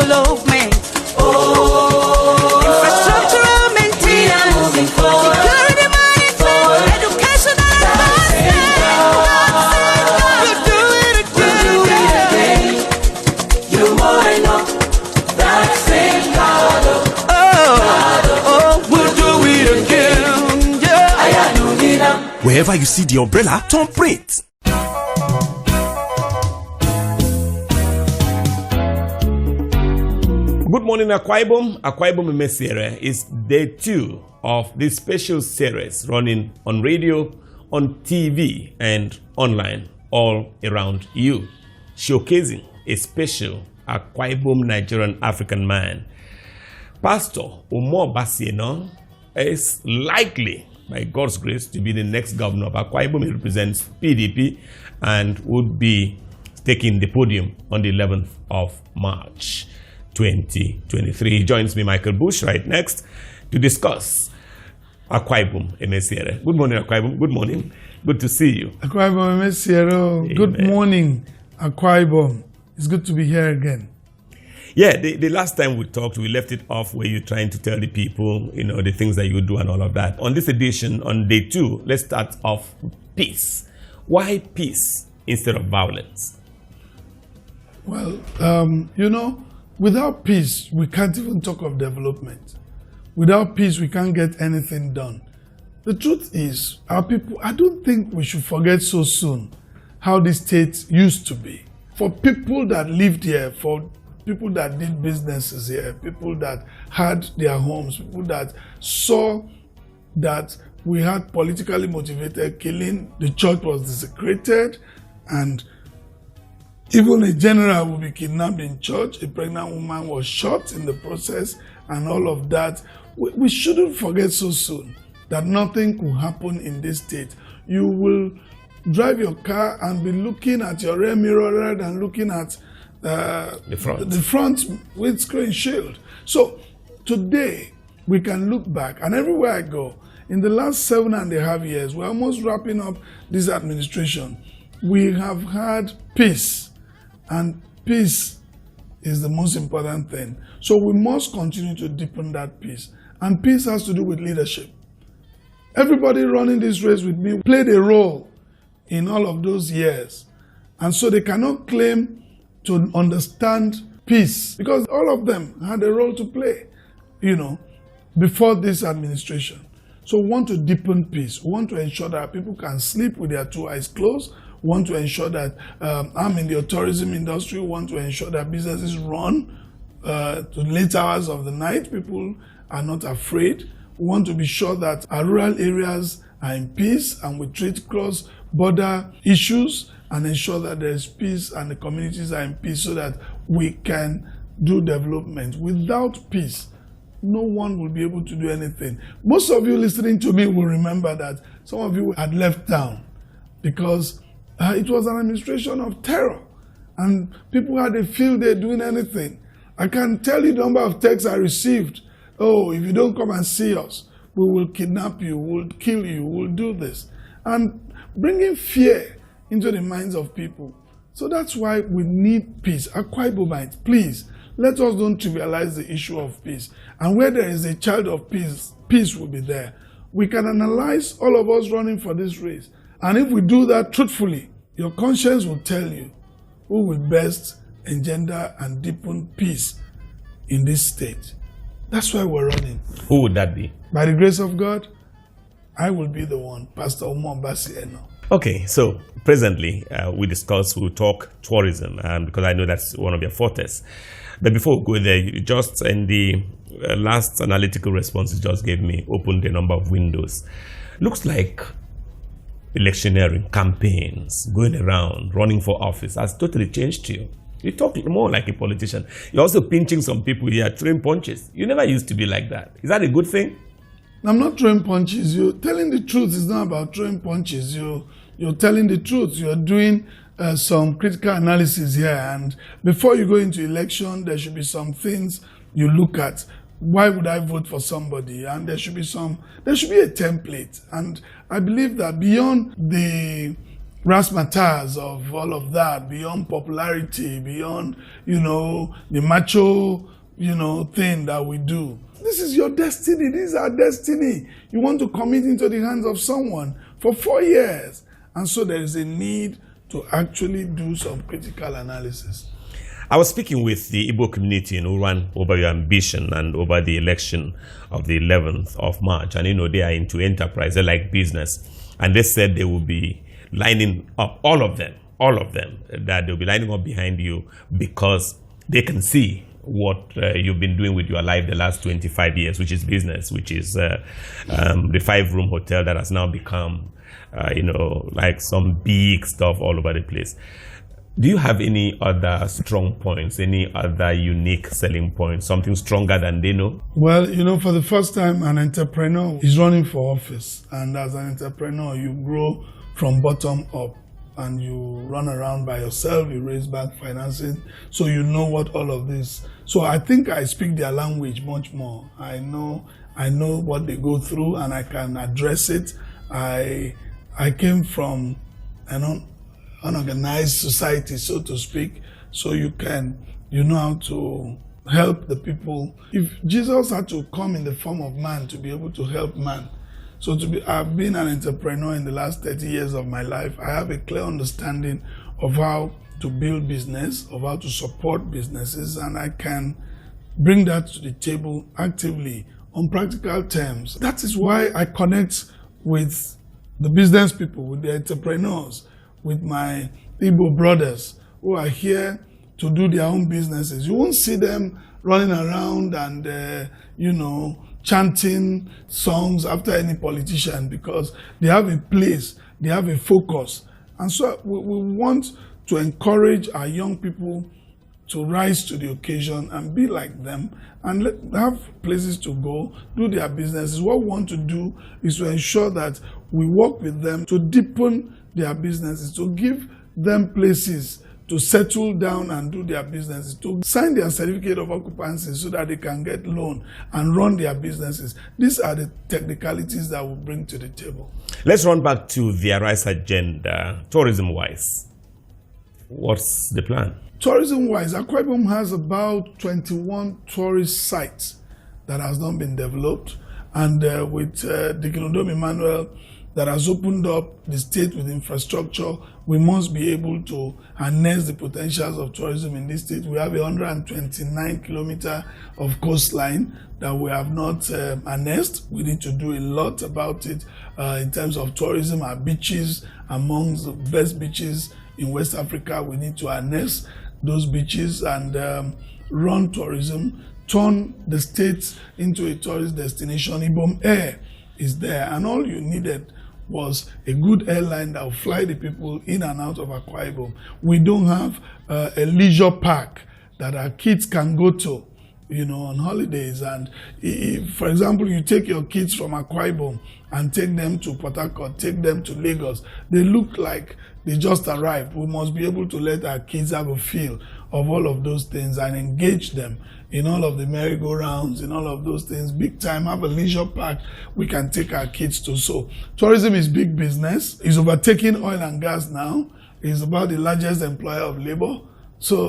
development. Infrastructural maintenance, security management, educational advancement. We'll do it again. Umo Eno, that same God. We'll do it again. Yeah. Wherever you see the umbrella, turn print. Good morning, Akwa IBOM. Akwa IBOM Emesiere is day 2 of this special series running on radio, on TV, and online all around you, showcasing a special Akwa IBOM Nigerian African man. Pastor Umo Eno is likely, by God's grace, to be the next governor of Akwa IBOM. He represents PDP and would be taking the podium on the 11th of March 2023. He joins me, Michael Bush, right next to discuss Akwa IBOM Emesiere. Good morning, Akwa IBOM. Good morning. Good to see you. Akwa IBOM Emesiere. Good morning, Akwa IBOM. It's good to be here again. Yeah, the last time we talked, we left it off where you're trying to tell the people, you know, the things that you do and all of that. On this edition, on day 2, let's start off with peace. Why peace instead of violence? Well, you know, without peace, we can't even talk of development. Without peace, we can't get anything done. The truth is, our people, I don't think we should forget so soon how this state used to be. For people that lived here, for people that did businesses here, people that had their homes, people that saw that we had politically motivated killing, the church was desecrated, and even a general would be kidnapped in church, a pregnant woman was shot in the process, and all of that. We shouldn't forget so soon that nothing could happen in this state. You will drive your car and be looking at your rear mirror rather than looking at the front windscreen shield. So today we can look back, and everywhere I go, in the last 7.5 years, we're almost wrapping up this administration. We have had peace, and peace is the most important thing. So we must continue to deepen that peace, and peace has to do with leadership. Everybody running this race with me played a role in all of those years, and so they cannot claim to understand peace, because all of them had a role to play, you know, before this administration. So we want to deepen peace. We want to ensure that people can sleep with their 2 eyes closed. We want to ensure that I'm in the tourism industry. We want to ensure that businesses run to late hours of the night. People are not afraid. We want to be sure that our rural areas are in peace, and we treat cross-border issues and ensure that there is peace and the communities are in peace so that we can do development. Without peace, no one will be able to do anything. Most of you listening to me will remember that some of you had left town because it was an administration of terror and people had a field day doing anything. I can tell you the number of texts I received. Oh, if you don't come and see us, we will kidnap you, we'll kill you, we'll do this. And bringing fear into the minds of people. So that's why we need peace. Akwa Ibomites, please, let us don't trivialize the issue of peace. And where there is a child of peace, peace will be there. We can analyze all of us running for this race. And if we do that truthfully, your conscience will tell you who will best engender and deepen peace in this state. That's why we're running. Who would that be? By the grace of God, I will be the one, Pastor Umo Eno. Okay, so presently we'll talk tourism, because I know that's one of your fortes. But before we go there, you just in the last analytical response you just gave me, opened a number of windows. Looks like electioneering, campaigns, going around, running for office has totally changed you. You talk more like a politician. You're also pinching some people here, throwing punches. You never used to be like that. Is that a good thing? I'm not throwing punches. You're telling the truth. It's not about throwing punches. You're telling the truth. You're doing some critical analysis here. And before you go into election, there should be some things you look at. Why would I vote for somebody? And there should be a template. And I believe that beyond the razzmatazz of all of that, beyond popularity, beyond, the macho, thing that we do. This is your destiny. This is our destiny. You want to commit into the hands of someone for 4 years. And so there is a need to actually do some critical analysis. I was speaking with the Igbo community in Uran over your ambition and over the election of the 11th of March. And they are into enterprise, they like business. And they said they will be lining up, all of them, that they'll be lining up behind you because they can see what you've been doing with your life the last 25 years, which is business, which is the 5-room hotel that has now become, like some big stuff all over the place. Do you have any other strong points, any other unique selling points, something stronger than they know? Well, for the first time, an entrepreneur is running for office. And as an entrepreneur, you grow from bottom up and you run around by yourself, you raise bank financing, so you know what all of this. So I think I speak their language much more. I know what they go through and I can address it. I came from unorganized society, so to speak, so you know how to help the people. If Jesus had to come in the form of man to be able to help man, I've been an entrepreneur in the last 30 years of my life. I have a clear understanding of how to build business, of how to support businesses, and I can bring that to the table actively on practical terms. That is why I connect with the business people, with the entrepreneurs, with my Igbo brothers who are here to do their own businesses. You won't see them running around and, chanting songs after any politician because they have a place, they have a focus. And so we want to encourage our young people to rise to the occasion and be like them and have places to go, do their businesses. What we want to do is to ensure that we work with them to deepen their businesses, to give them places to settle down and do their businesses, to sign their certificate of occupancy so that they can get loan and run their businesses. These are the technicalities that we bring to the table. Let's run back to the Arise agenda, tourism-wise. What's the plan? Tourism-wise, Akwa IBOM has about 21 tourist sites that has not been developed. And with Dikinodom Emmanuel that has opened up the state with infrastructure, we must be able to harness the potentials of tourism in this state. We have 129 kilometers of coastline that we have not harnessed. We need to do a lot about it in terms of tourism. Our beaches, amongst the best beaches in West Africa, we need to harness those beaches and run tourism, turn the state into a tourist destination. IBOM Air is there, and all you needed was a good airline that will fly the people in and out of Akwa IBOM. We don't have a leisure park that our kids can go to, on holidays. And if, for example, you take your kids from Akwa IBOM and take them to Port Harcourt, take them to Lagos, they look like they just arrived. We must be able to let our kids have a feel of all of those things and engage them in all of the merry-go-rounds, in all of those things, big time, have a leisure park we can take our kids to. So tourism is big business. It's overtaking oil and gas now. It's about the largest employer of labor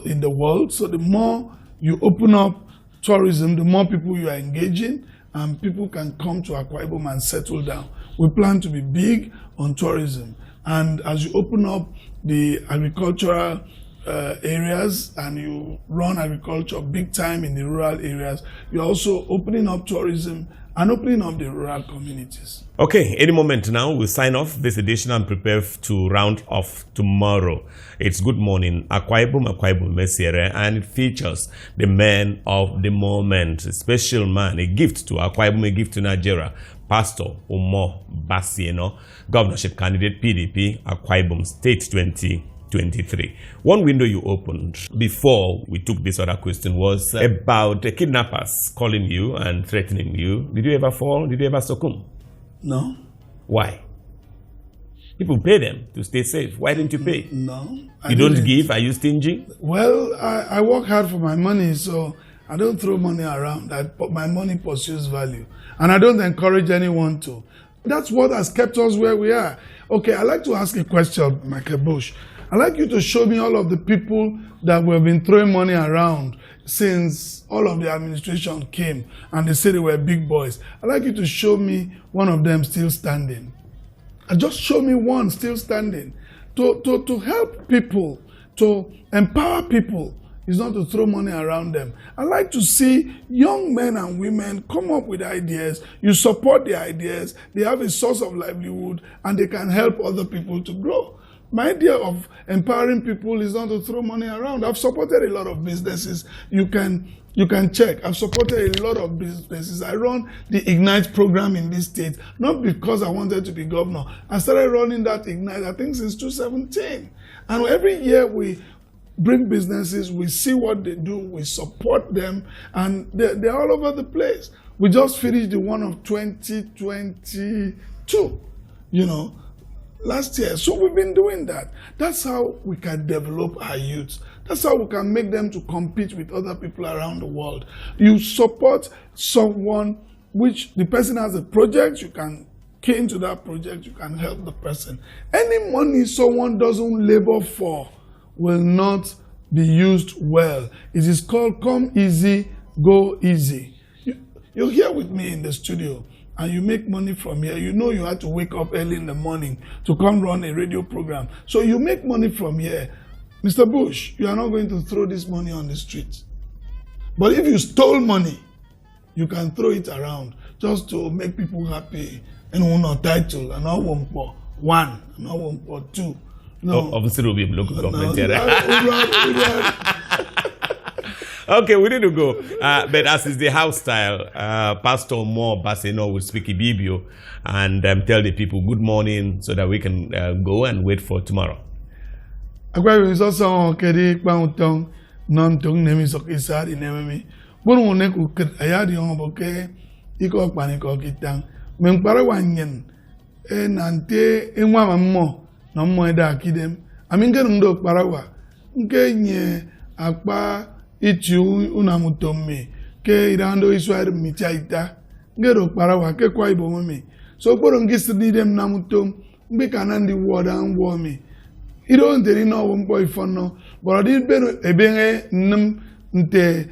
in the world. So the more you open up tourism, the more people you are engaging, and people can come to Akwa IBOM and settle down. We plan to be big on tourism. And as you open up the agricultural areas and you run agriculture big time in the rural areas, you're also opening up tourism and opening up the rural communities. Okay, any moment now, we'll sign off this edition and prepare to round off tomorrow. It's Good Morning Akwa IBOM Mesiere, and it features the man of the moment, a special man, a gift to Akwa IBOM, a gift to Nigeria, Pastor Umo Eno, governorship candidate PDP, Akwa IBOM State 2023. One window you opened before we took this other question was about the kidnappers calling you and threatening you. Did you ever fall? Did you ever succumb? No. Why? People pay them to stay safe. Why didn't you pay? No. You don't give? Are you stingy? Well, I work hard for my money, so I don't throw money around. My money pursues value. And I don't encourage anyone to. That's what has kept us where we are. Okay, I'd like to ask a question, Michael Bush. I'd like you to show me all of the people that we have been throwing money around since all of the administration came and they said they were big boys. I'd like you to show me one of them still standing. Just show me one still standing. To help people, to empower people, is not to throw money around them. I like to see young men and women come up with ideas. You support the ideas. They have a source of livelihood and they can help other people to grow. My idea of empowering people is not to throw money around. I've supported a lot of businesses. You can check. I've supported a lot of businesses. I run the Ignite program in this state, not because I wanted to be governor. I started running that Ignite, I think, since 2017. And every year we bring businesses, we see what they do, we support them, and they're all over the place. We just finished the one of 2022, last year. So we've been doing that. That's how we can develop our youth. That's how we can make them to compete with other people around the world. You support someone which the person has a project, you can key into that project, you can help the person. Any money someone doesn't labor for will not be used well. It is called come easy, go easy. You're here with me in the studio and you make money from here. You know you had to wake up early in the morning to come run a radio program. So you make money from here. Mr. Bush, you are not going to throw this money on the street. But if you stole money, you can throw it around just to make people happy. And no title, and not one for one, and not one for two. No. Obviously, it will be local government. Okay, we need to go. But as is the house style, Pastor Umo Eno will speak Ibibio and tell the people good morning so that we can go and wait for tomorrow. Akwaima is also kedi kpautong non tong nemi sokisari nemi. Bunu ne ku ayadi on boke iko kpaniko kitang. Menkpara wanyen nante enwa mammo no mo eda akidem. Aminge ndo kparawa nke nye akpa ichi unamutomme ke irando iswari michaita ngero kparawa ke kwa IBOM me. So kporo ngisidi dem namutom mbe kana ndi word and war me. Ido nteri no wo mpo ifono but odi beno ebenge nnam nte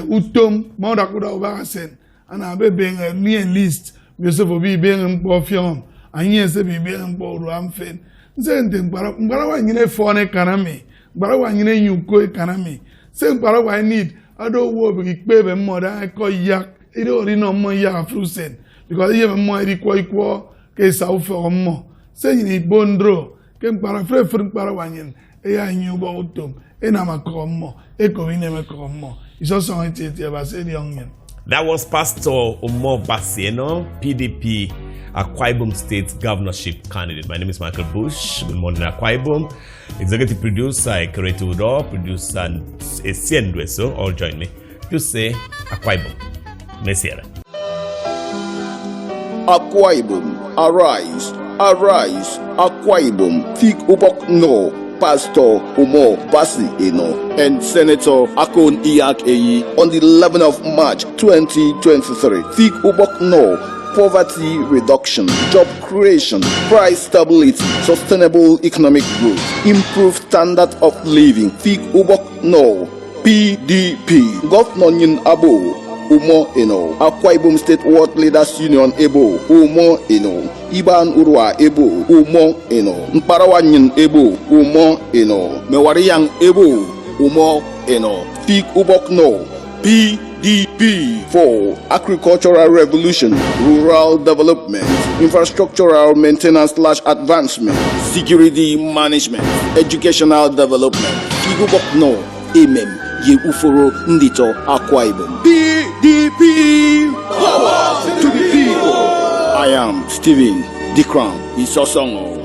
utom mo da kuda obasen ana be benga ni list Yosef obi benga mpo fiom anye se bi benga mpo ru amfen nse nte mbara wa nyine fone kanami mbara wa nyine nyuko kanami se mbara wa need ado wo bi kpebe mmoda ko yak ido ori no mo ya frusen because ye mo ri ko iko ke sa ofo mo se nyine bondro ke mbara frefre mbara wa nyine e ya nyu bo utom e na makomo e ko ine makomo iso so ntete ba se di onyen. That was Pastor Umo Eno, PDP, Akwa IBOM State Governorship candidate. My name is Michael Bush. Good morning, Akwa IBOM. Executive producer, Kerete Udo, producer, and Esiendweso, all join me to say Akwa IBOM. Mesiera. Akwa IBOM, arise, arise, Akwa IBOM, Fig Ubok No. Pastor Umo Eno and Senator Akon Iyak on the 11th of March 2023. Fig Ubok No, poverty reduction, job creation, price stability, sustainable economic growth, improved standard of living. Fig Ubok No, PDP. Governor Nyin Abo Umo Eno, Akwa IBOM State World Leaders Union Ebo, Umo Eno, Iban Urwa Ebo, Umo Eno, Mparawanyin Ebo, Umo Eno, Mewariyang Ebo, Umo Eno, Fig Ubok No, PDP for agricultural revolution, rural development, infrastructural maintenance/advancement, security management, educational development. Fig Ubok No, Amen. Ye uforo ndito Akwa IBOM. PDP, power to the people. I am Stephen the Crown Isosongo.